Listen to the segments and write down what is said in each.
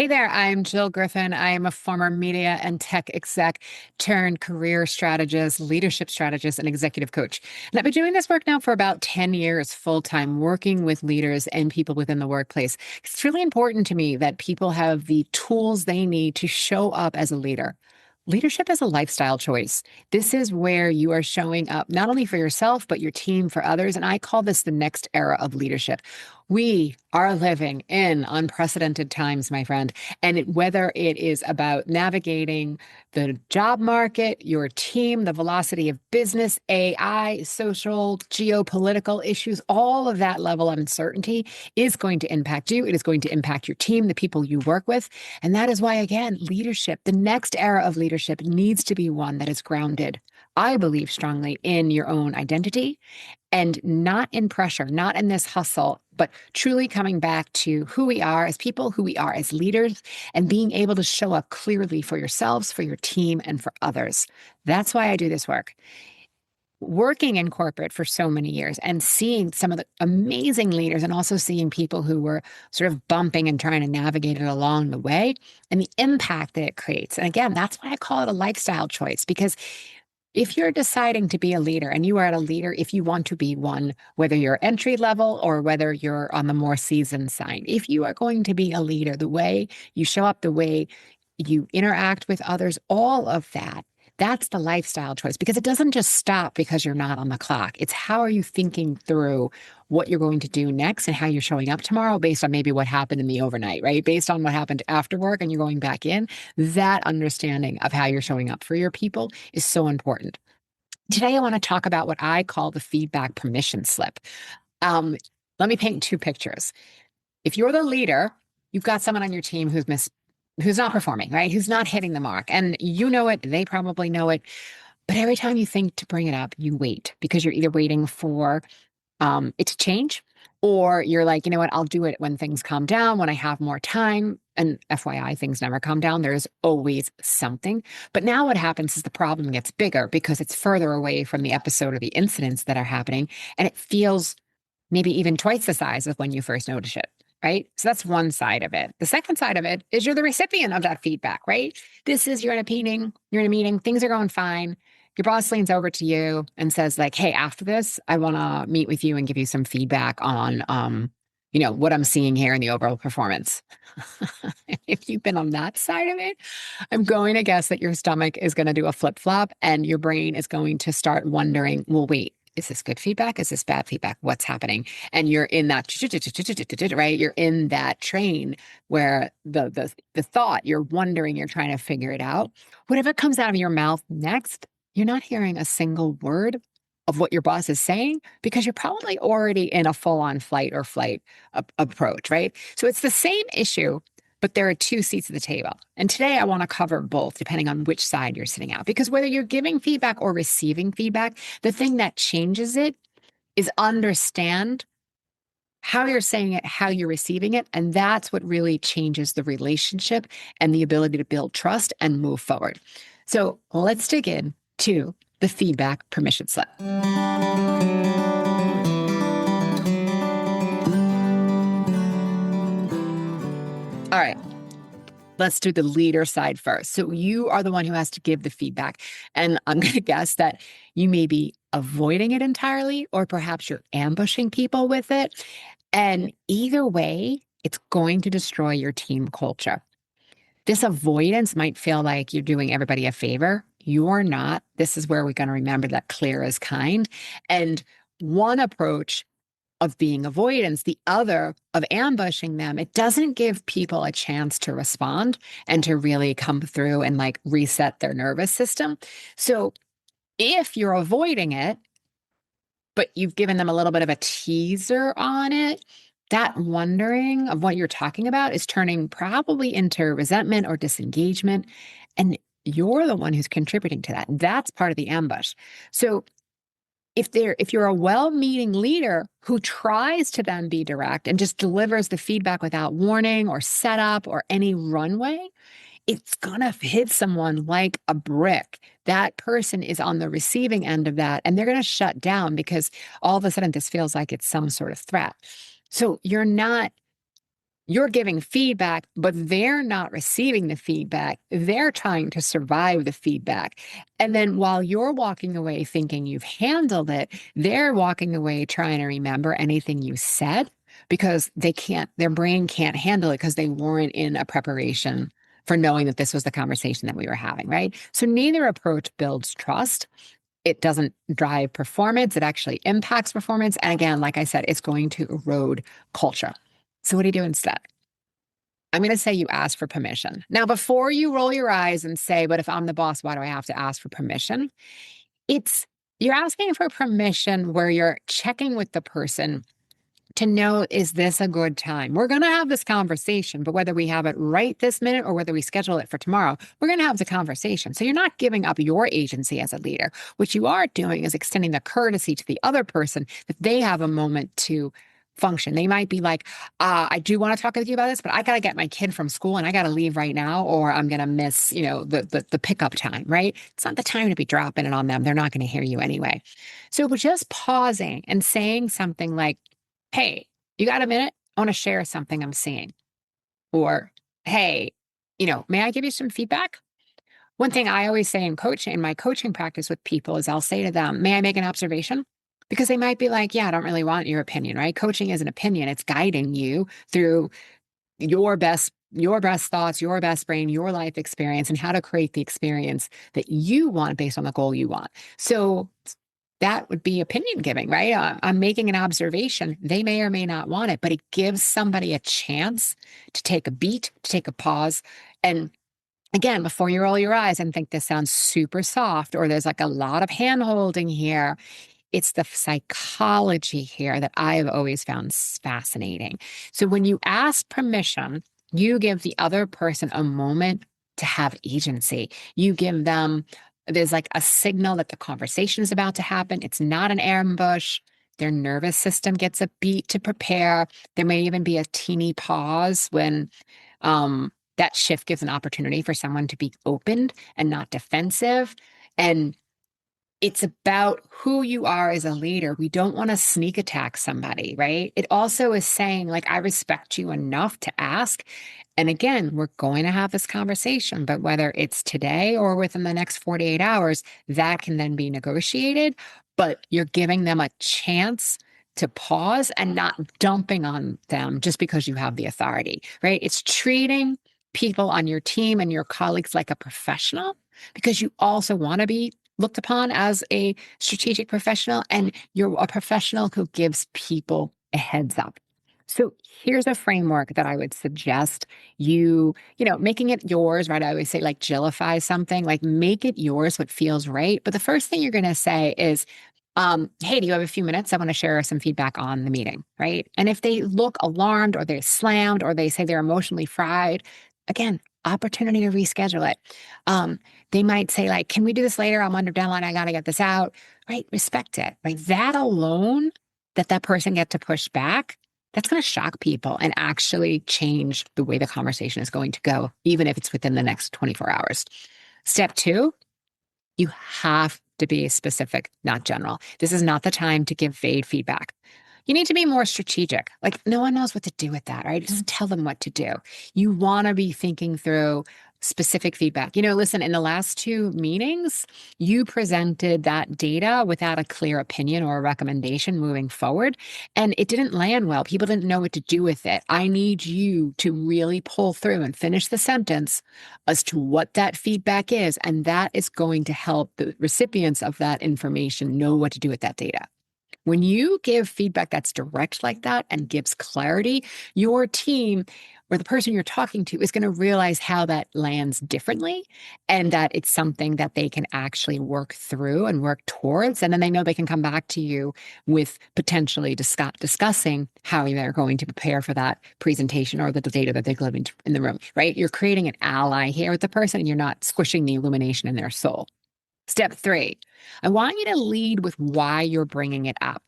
Hey there, I'm Jill Griffin. I am a former media and tech exec turned career strategist, leadership strategist, and executive coach. And I've been doing this work now for about 10 years full time, working with leaders and people within the workplace. It's really important to me that people have the tools they need to show up as a leader. Leadership is a lifestyle choice. This is where you are showing up not only for yourself, but your team, for others. And I call this the next era of leadership. We are living in unprecedented times, my friend. Whether it is about navigating the job market, your team, the velocity of business, AI, social, geopolitical issues, all of that level of uncertainty is going to impact you. It is going to impact your team, the people you work with. And that is why, again, leadership, the next era of leadership needs to be one that is grounded, I believe strongly, in your own identity and not in pressure, not in this hustle, but truly coming back to who we are as people, who we are as leaders, and being able to show up clearly for yourselves, for your team, and for others. That's why I do this work. Working in corporate for so many years and seeing some of the amazing leaders and also seeing people who were sort of bumping and trying to navigate it along the way and the impact that it creates. And again, that's why I call it a lifestyle choice, because if you're deciding to be a leader, and you are a leader if you want to be one, whether you're entry level or whether you're on the more seasoned side, if you are going to be a leader, the way you show up, the way you interact with others, all of that, that's the lifestyle choice, because it doesn't just stop because you're not on the clock. It's how are you thinking through what you're going to do next and how you're showing up tomorrow based on maybe what happened in the overnight, right? Based on what happened after work and you're going back in. That understanding of how you're showing up for your people is so important. Today, I want to talk about what I call the feedback permission slip. Um, Let me paint two pictures. If you're the leader, you've got someone on your team who's not performing, right? Who's not hitting the mark. And you know it, they probably know it. But every time you think to bring it up, you wait, because you're either waiting for it to change, or you're like, you know what, I'll do it when things calm down, when I have more time. And FYI, things never calm down. There's always something. But now what happens is the problem gets bigger because it's further away from the episode or the incidents that are happening. And it feels maybe even twice the size of when you first noticed it. Right. So that's one side of it. The second side of it is you're the recipient of that feedback, right? This is you're in a meeting, things are going fine. Your boss leans over to you and says, like, hey, after this, I want to meet with you and give you some feedback on what I'm seeing here in the overall performance. If you've been on that side of it, I'm going to guess that your stomach is going to do a flip-flop and your brain is going to start wondering, well, wait, is this good feedback? Is this bad feedback? What's happening? And you're in that, right? You're in that train where the thought, you're wondering, you're trying to figure it out. Whatever comes out of your mouth next, you're not hearing a single word of what your boss is saying because you're probably already in a full-on flight approach, right? So it's the same issue, but there are two seats at the table. And today I want to cover both depending on which side you're sitting at, because whether you're giving feedback or receiving feedback, the thing that changes it is understand how you're saying it, how you're receiving it. And that's what really changes the relationship and the ability to build trust and move forward. So let's dig in to the feedback permission slip. All right, let's do the leader side first. So you are the one who has to give the feedback. And I'm going to guess that you may be avoiding it entirely, or perhaps you're ambushing people with it. And either way, it's going to destroy your team culture. This avoidance might feel like you're doing everybody a favor. You're not. This is where we're going to remember that clear is kind. And one approach of being avoidance, the other of ambushing them, it doesn't give people a chance to respond and to really come through and like reset their nervous system. So if you're avoiding it, but you've given them a little bit of a teaser on it, that wondering of what you're talking about is turning probably into resentment or disengagement. And you're the one who's contributing to that. That's part of the ambush. So if you're a well-meaning leader who tries to then be direct and just delivers the feedback without warning or setup or any runway, it's going to hit someone like a brick. That person is on the receiving end of that, and they're going to shut down because all of a sudden this feels like it's some sort of threat. So you're not you're giving feedback, but they're not receiving the feedback. They're trying to survive the feedback. And then while you're walking away thinking you've handled it, they're walking away trying to remember anything you said because their brain can't handle it because they weren't in a preparation for knowing that this was the conversation that we were having, right? So neither approach builds trust. It doesn't drive performance. It actually impacts performance. And again, like I said, it's going to erode culture. So what do you do instead? I'm going to say you ask for permission. Now, before you roll your eyes and say, but if I'm the boss, why do I have to ask for permission? You're asking for permission where you're checking with the person to know, is this a good time? We're going to have this conversation, but whether we have it right this minute or whether we schedule it for tomorrow, we're going to have the conversation. So you're not giving up your agency as a leader. What you are doing is extending the courtesy to the other person that they have a moment to function. They might be like, I do want to talk with you about this, but I got to get my kid from school and I got to leave right now, or I'm going to miss, the pickup time, right? It's not the time to be dropping it on them. They're not going to hear you anyway. So just pausing and saying something like, hey, you got a minute? I want to share something I'm seeing. Or, hey, may I give you some feedback? One thing I always say in my coaching practice with people is I'll say to them, may I make an observation? Because they might be like, yeah, I don't really want your opinion, right? Coaching is an opinion. It's guiding you through your best thoughts, your best brain, your life experience, and how to create the experience that you want based on the goal you want. So that would be opinion giving, right? I'm making an observation. They may or may not want it, but it gives somebody a chance to take a beat, to take a pause. And again, before you roll your eyes and think this sounds super soft or there's like a lot of hand holding here, it's the psychology here that I have always found fascinating. So when you ask permission, you give the other person a moment to have agency. You give them, there's like a signal that the conversation is about to happen. It's not an ambush. Their nervous system gets a beat to prepare. There may even be a teeny pause when that shift gives an opportunity for someone to be opened and not defensive. And it's about who you are as a leader. We don't want to sneak attack somebody, right? It also is saying, like, I respect you enough to ask. And again, we're going to have this conversation, but whether it's today or within the next 48 hours, that can then be negotiated. But you're giving them a chance to pause and not dumping on them just because you have the authority, right? It's treating people on your team and your colleagues like a professional because you also want to be looked upon as a strategic professional, and you're a professional who gives people a heads up. So here's a framework that I would suggest making it yours, right? I always say, like, Jillify something, like make it yours, what feels right. But the first thing you're going to say is, hey, do you have a few minutes? I want to share some feedback on the meeting, right? And if they look alarmed or they're slammed or they say they're emotionally fried, again, opportunity to reschedule it. They might say, like, can we do this later? I'm under deadline. I got to get this out, right? Respect it, right? That alone, that person get to push back, that's going to shock people and actually change the way the conversation is going to go, even if it's within the next 24 hours. Step 2, you have to be specific, not general. This is not the time to give vague feedback. You need to be more strategic. Like, no one knows what to do with that, right? It doesn't tell them what to do. You want to be thinking through specific feedback. Listen, in the last 2 meetings, you presented that data without a clear opinion or a recommendation moving forward, and it didn't land well. People didn't know what to do with it. I need you to really pull through and finish the sentence as to what that feedback is, and that is going to help the recipients of that information know what to do with that data. When you give feedback that's direct like that and gives clarity, your team or the person you're talking to is going to realize how that lands differently and that it's something that they can actually work through and work towards. And then they know they can come back to you with potentially discussing how they're going to prepare for that presentation or the data that they're delivering in the room, right? You're creating an ally here with the person and you're not squishing the illumination in their soul. Step 3, I want you to lead with why you're bringing it up.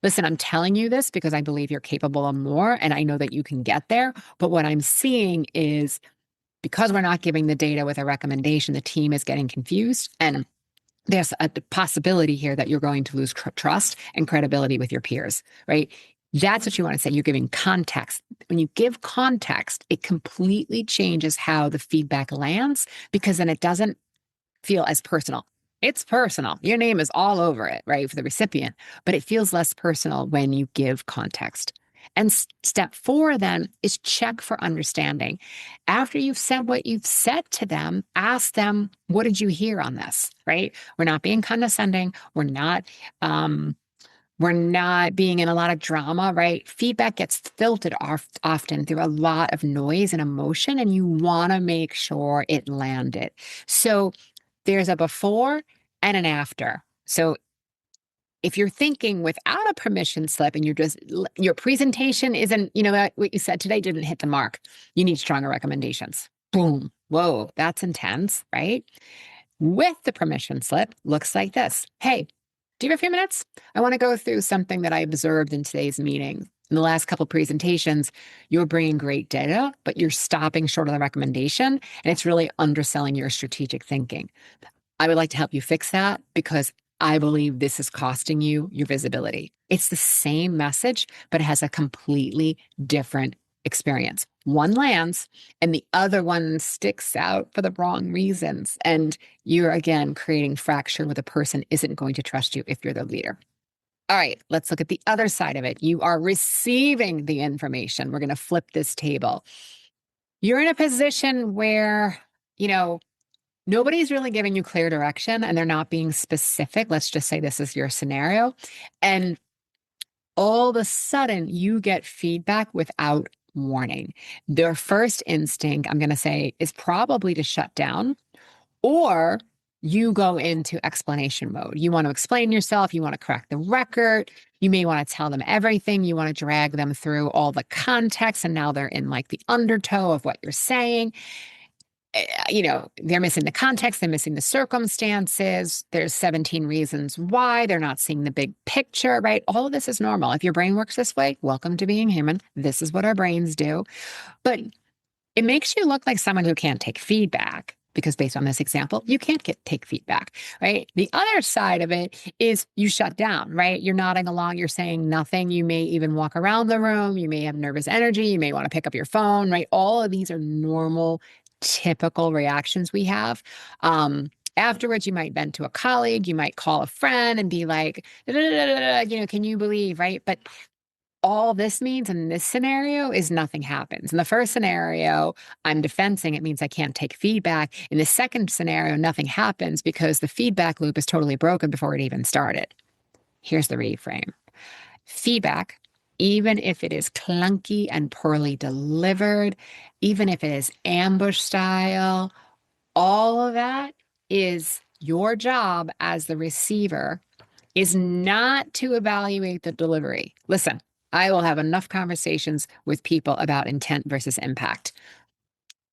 Listen, I'm telling you this because I believe you're capable of more, and I know that you can get there. But what I'm seeing is because we're not giving the data with a recommendation, the team is getting confused. And there's a possibility here that you're going to lose trust and credibility with your peers, right? That's what you want to say. You're giving context. When you give context, it completely changes how the feedback lands because then it doesn't feel as personal. It's personal. Your name is all over it, right, for the recipient, but it feels less personal when you give context. And step 4 then is check for understanding. After you've said what you've said to them, ask them, what did you hear on this, right? We're not being condescending. We're not being in a lot of drama, right? Feedback gets filtered often through a lot of noise and emotion, and you want to make sure it landed. So there's a before and an after. So if you're thinking without a permission slip and your presentation isn't, what you said today didn't hit the mark, you need stronger recommendations. Boom. Whoa, that's intense, right? With the permission slip, looks like this. Hey, do you have a few minutes? I want to go through something that I observed in today's meeting. In the last couple of presentations, you're bringing great data, but you're stopping short of the recommendation, and it's really underselling your strategic thinking. I would like to help you fix that because I believe this is costing you your visibility. It's the same message, but it has a completely different experience. One lands and the other one sticks out for the wrong reasons. And you're again creating fracture where the person isn't going to trust you if you're the leader. All right, let's look at the other side of it. You are receiving the information. We're going to flip this table. You're in a position where, nobody's really giving you clear direction and they're not being specific. Let's just say this is your scenario. And all of a sudden, you get feedback without warning. Their first instinct, I'm going to say, is probably to shut down, or you go into explanation mode. You want to explain yourself. You want to correct the record. You may want to tell them everything. You want to drag them through all the context. And now they're in like the undertow of what you're saying. They're missing the context, they're missing the circumstances. There's 17 reasons why they're not seeing the big picture, right? All of this is normal. If your brain works this way, welcome to being human. This is what our brains do. But it makes you look like someone who can't take feedback because based on this example, you can't take feedback, right? The other side of it is you shut down, right? You're nodding along, you're saying nothing. You may even walk around the room. You may have nervous energy. You may want to pick up your phone, right? All of these are normal, typical reactions we have. Afterwards, you might vent to a colleague, you might call a friend and be like, can you believe, right? But all this means in this scenario is nothing happens. In the first scenario, I'm defensing. It means I can't take feedback. In the second scenario, nothing happens because the feedback loop is totally broken before it even started. Here's the reframe. Feedback, even if it is clunky and poorly delivered, even if it is ambush style, all of that is your job as the receiver is not to evaluate the delivery. Listen, I will have enough conversations with people about intent versus impact.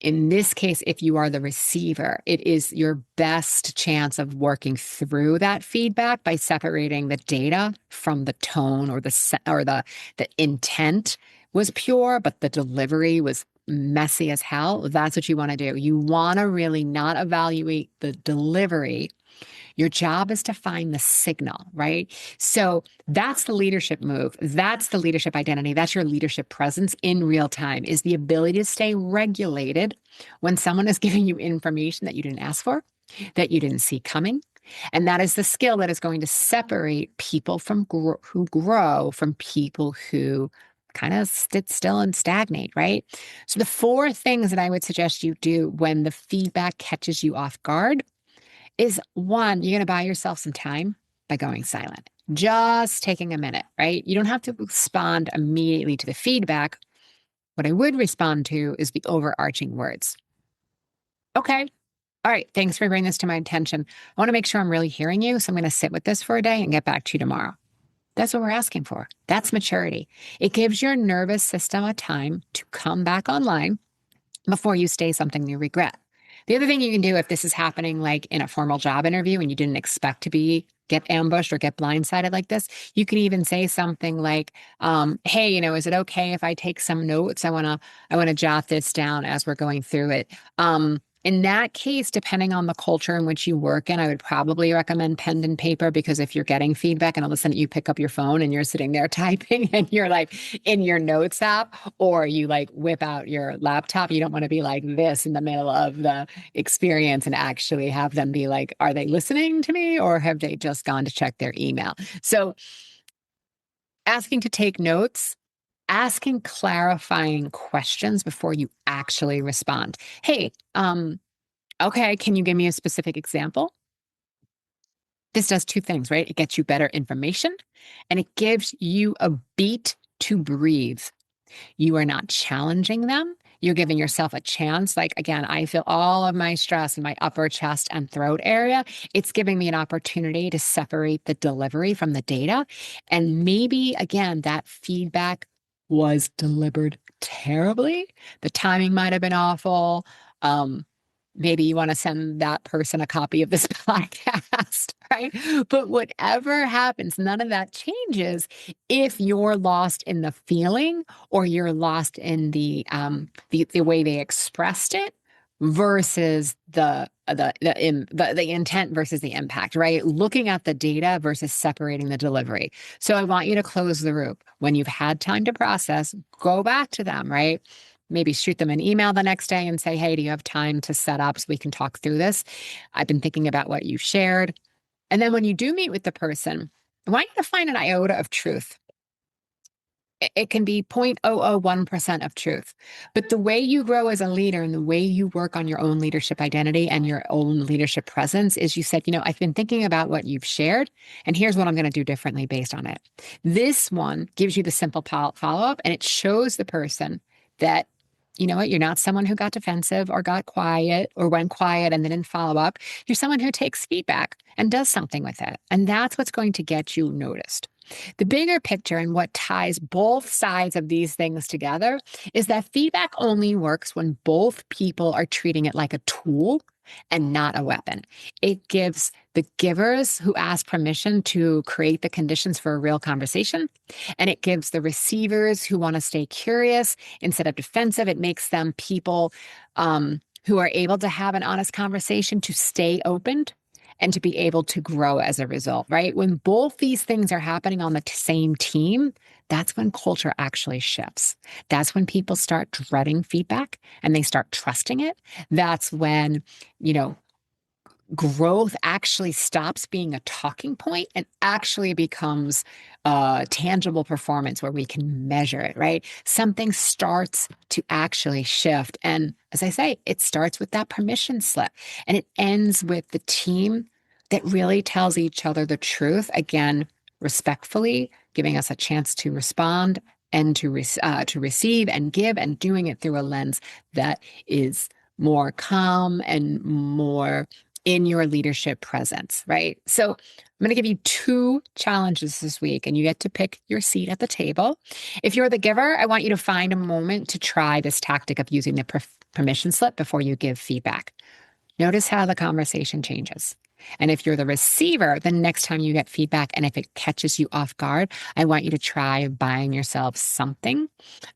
In this case, if you are the receiver, it is your best chance of working through that feedback by separating the data from the tone or the intent was pure, but the delivery was messy as hell. That's what you want to do. You want to really not evaluate the delivery. Your job is to find the signal, right? So that's the leadership move. That's the leadership identity. That's your leadership presence in real time, is the ability to stay regulated when someone is giving you information that you didn't ask for, that you didn't see coming. And that is the skill that is going to separate people who grow from people who kind of sit still and stagnate, right? So the 4 things that I would suggest you do when the feedback catches you off guard is 1, you're going to buy yourself some time by going silent. Just taking a minute, right? You don't have to respond immediately to the feedback. What I would respond to is the overarching words. Okay. All right. Thanks for bringing this to my attention. I want to make sure I'm really hearing you. So I'm going to sit with this for a day and get back to you tomorrow. That's what we're asking for. That's maturity. It gives your nervous system a time to come back online before you say something you regret. The other thing you can do if this is happening like in a formal job interview and you didn't expect to get ambushed or get blindsided like this, you can even say something like, hey, is it okay if I take some notes? I want to jot this down as we're going through it. In that case, depending on the culture in which you work in, I would probably recommend pen and paper, because if you're getting feedback and all of a sudden you pick up your phone and you're sitting there typing and you're like in your notes app, or you like whip out your laptop, you don't want to be like this in the middle of the experience and actually have them be like, are they listening to me or have they just gone to check their email? So asking to take notes, asking clarifying questions before you actually respond. Hey, okay, can you give me a specific example? This does two things, right? It gets you better information and it gives you a beat to breathe. You are not challenging them. You're giving yourself a chance. Like, again, I feel all of my stress in my upper chest and throat area. It's giving me an opportunity to separate the delivery from the data. And maybe, again, that feedback was delivered terribly. The timing might have been awful. Maybe you want to send that person a copy of this podcast, right? But whatever happens, none of that changes if you're lost in the feeling or you're lost in the way they expressed it versus the intent versus the impact, right? Looking at the data versus separating the delivery. So I want you to close the loop. When you've had time to process, go back to them, right? Maybe shoot them an email the next day and say, hey, do you have time to set up so we can talk through this? I've been thinking about what you shared. And then when you do meet with the person, I want you to find an iota of truth. It can be 0.001% of truth. But the way you grow as a leader and the way you work on your own leadership identity and your own leadership presence is you said, I've been thinking about what you've shared, and here's what I'm going to do differently based on it. This one gives you the simple follow-up, and it shows the person that, you know what, you're not someone who got defensive or got quiet or went quiet and then didn't follow up. You're someone who takes feedback and does something with it. And that's what's going to get you noticed. The bigger picture and what ties both sides of these things together is that feedback only works when both people are treating it like a tool and not a weapon. It gives the givers who ask permission to create the conditions for a real conversation, and it gives the receivers who want to stay curious instead of defensive. It makes them people who are able to have an honest conversation to stay opened and to be able to grow as a result, right? When both these things are happening on the same team, that's when culture actually shifts. That's when people start dreading feedback and they start trusting it. That's when, growth actually stops being a talking point and actually becomes tangible performance where we can measure it, right? Something starts to actually shift. And as I say, it starts with that permission slip and it ends with the team that really tells each other the truth, again, respectfully, giving us a chance to respond and to receive and give, and doing it through a lens that is more calm and more in your leadership presence, right? So I'm going to give you 2 challenges this week, and you get to pick your seat at the table. If you're the giver, I want you to find a moment to try this tactic of using the permission slip before you give feedback. Notice how the conversation changes. And if you're the receiver, the next time you get feedback and if it catches you off guard, I want you to try buying yourself something,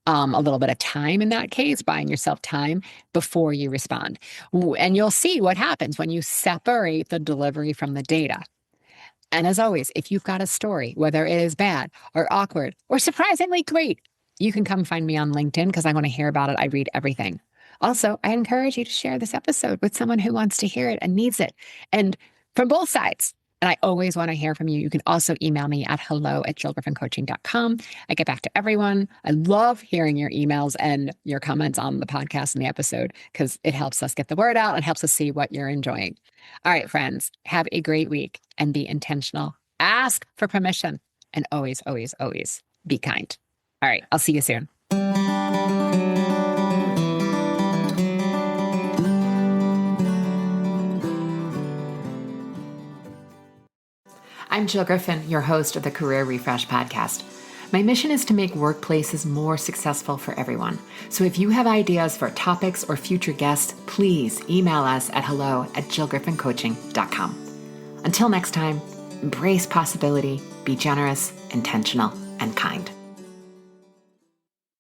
a little bit of time in that case, buying yourself time before you respond. And you'll see what happens when you separate the delivery from the data. And as always, if you've got a story, whether it is bad or awkward or surprisingly great, you can come find me on LinkedIn because I want to hear about it. I read everything. Also, I encourage you to share this episode with someone who wants to hear it and needs it. And from both sides. And I always want to hear from you. You can also email me at hello@jillgriffincoaching.com. I get back to everyone. I love hearing your emails and your comments on the podcast and the episode because it helps us get the word out and helps us see what you're enjoying. All right, friends, have a great week and be intentional. Ask for permission and always, always, always be kind. All right, I'll see you soon. I'm Jill Griffin, your host of the Career Refresh podcast. My mission is to make workplaces more successful for everyone. So if you have ideas for topics or future guests, please email us at hello@jillgriffincoaching.com. Until next time, embrace possibility, be generous, intentional, and kind.